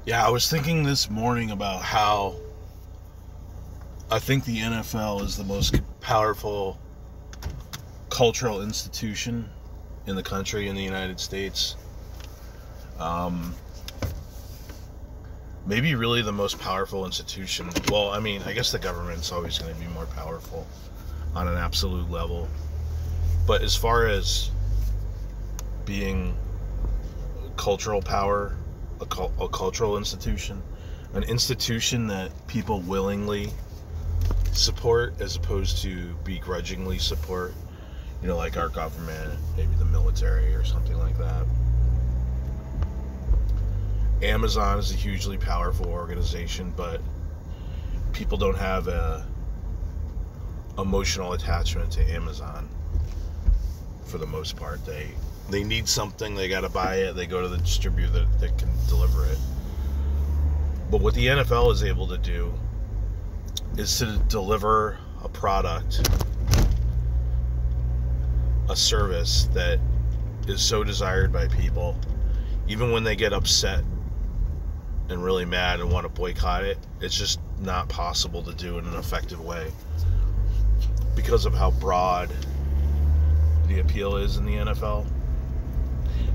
Yeah, I was thinking this morning about how I think the NFL is the most powerful cultural institution in the country, in the United States. Um, Maybe really the most powerful institution. Well, I mean, I guess the government's always going to be more powerful on an absolute level. But as far as being cultural power, a cultural institution, an institution that people willingly support as opposed to begrudgingly support, like our government, maybe the military or something like that. Amazon is a hugely powerful organization, but people don't have a emotional attachment to Amazon for the most part. They need something, they got to buy it, they go to the distributor that can deliver it. But what the NFL is able to do is to deliver a product, a service that is so desired by people, even when they get upset and really mad and want to boycott it, it's just not possible to do in an effective way because of how broad the appeal is in the NFL.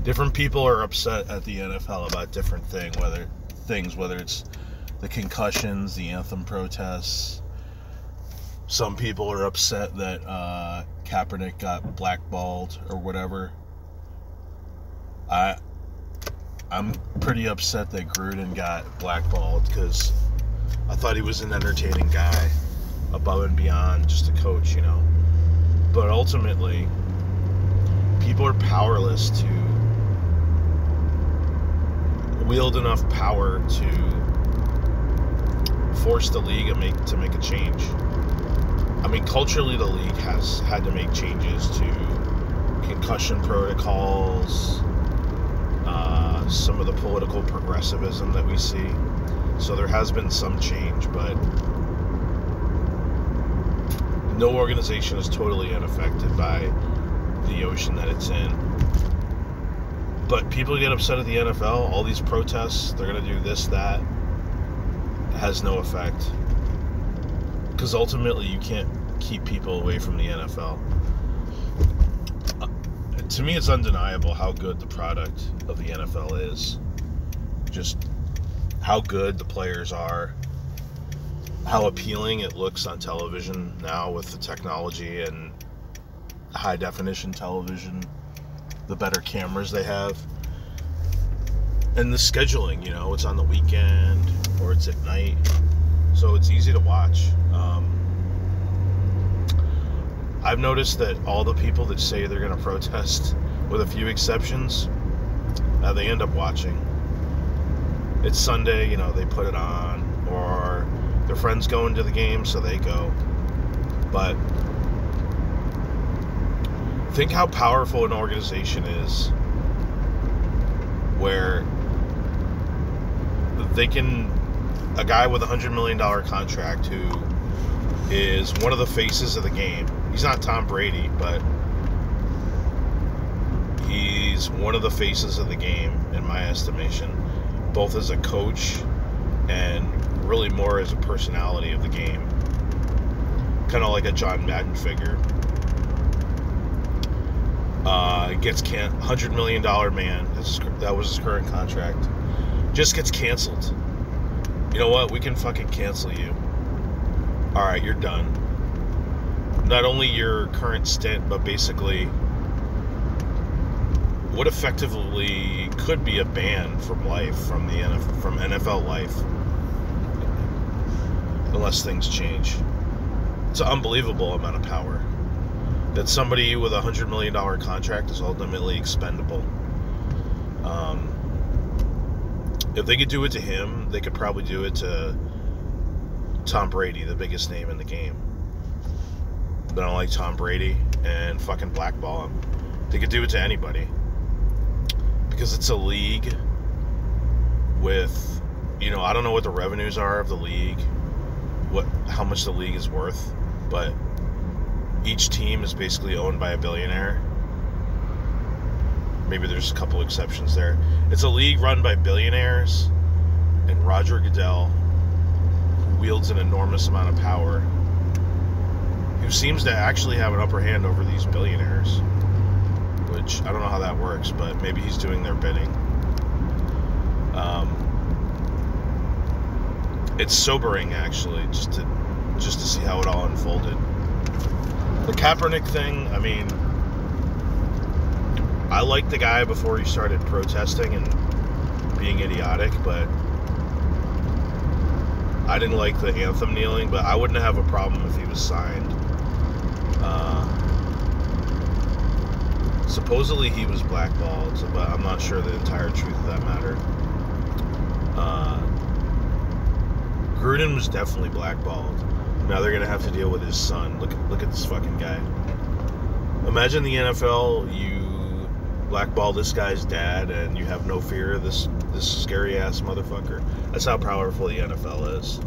Different people are upset at the NFL about different things, whether it's the concussions, the anthem protests. Some people are upset that Kaepernick got blackballed or whatever. I'm pretty upset that Gruden got blackballed because I thought he was an entertaining guy, above and beyond just a coach, But ultimately, people are powerless to wield enough power to force the league to make a change. I mean, culturally, the league has had to make changes to concussion protocols, some of the political progressivism that we see. So there has been some change, but no organization is totally unaffected by the ocean that it's in. But people get upset at the NFL, all these protests, they're going to do this, that. It has no effect. Because ultimately you can't keep people away from the NFL. To me, it's undeniable how good the product of the NFL is. Just how good the players are, how appealing it looks on television now with the technology and high definition television, the better cameras they have, and the scheduling, it's on the weekend or it's at night, so it's easy to watch. I've noticed that all the people that say they're going to protest, with a few exceptions, they end up watching. It's Sunday, they put it on, or their friends going to the game, so they go. But think how powerful an organization is where a guy with $100 million contract who is one of the faces of the game. He's not Tom Brady, but he's one of the faces of the game, in my estimation, both as a coach and really more as a personality of the game. Kind of like a John Madden figure. Gets $100 million man. That was his current contract. Just gets canceled. You know what? We can fucking cancel you. Alright, you're done. Not only your current stint, but basically what effectively could be a ban from life, from NFL life, unless things change. It's an unbelievable amount of power. That somebody with a $100 million contract is ultimately expendable. If they could do it to him, they could probably do it to Tom Brady, the biggest name in the game. They don't like Tom Brady and fucking blackball him. They could do it to anybody. Because it's a league with, I don't know what the revenues are of the league, how much the league is worth, but each team is basically owned by a billionaire. Maybe there's a couple exceptions there. It's a league run by billionaires, and Roger Goodell, who wields an enormous amount of power, who seems to actually have an upper hand over these billionaires, which I don't know how that works, but maybe he's doing their bidding. It's sobering, actually, just to see how it all unfolded. The Kaepernick thing, I mean, I liked the guy before he started protesting and being idiotic, but I didn't like the anthem kneeling, but I wouldn't have a problem if he was signed. Supposedly he was blackballed, but I'm not sure the entire truth of that matter. Gruden was definitely blackballed. Now they're gonna have to deal with his son. Look at this fucking guy. Imagine the NFL, you blackball this guy's dad, and you have no fear of this scary ass motherfucker. That's how powerful the NFL is.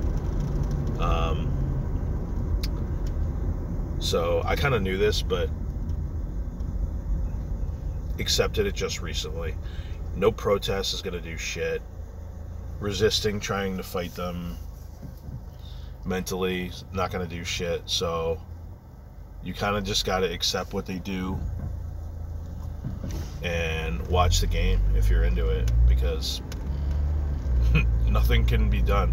So I kind of knew this, but accepted it just recently. No protest is gonna do shit. Resisting, trying to fight them mentally, not gonna do shit. So you kind of just gotta accept what they do and watch the game if you're into it, because nothing can be done.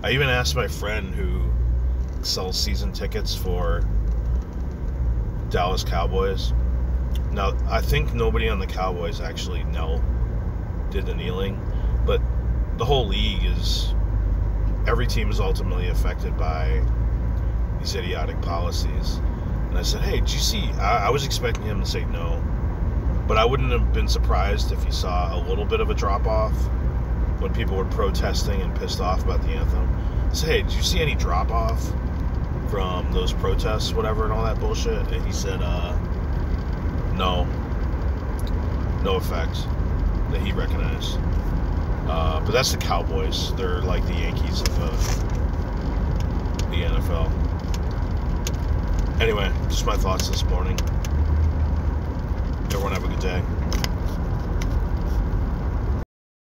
I even asked my friend who sells season tickets for Dallas Cowboys. Now, I think nobody on the Cowboys actually did the kneeling, but the whole league is, every team is ultimately affected by these idiotic policies. And I said, hey, did you see, I was expecting him to say no, but I wouldn't have been surprised if he saw a little bit of a drop-off when people were protesting and pissed off about the anthem. I said, hey, did you see any drop-off from those protests, whatever, and all that bullshit? And he said, no effect that he recognized. But that's the Cowboys. They're like the Yankees of the NFL. Anyway, just my thoughts this morning. Everyone have a good day.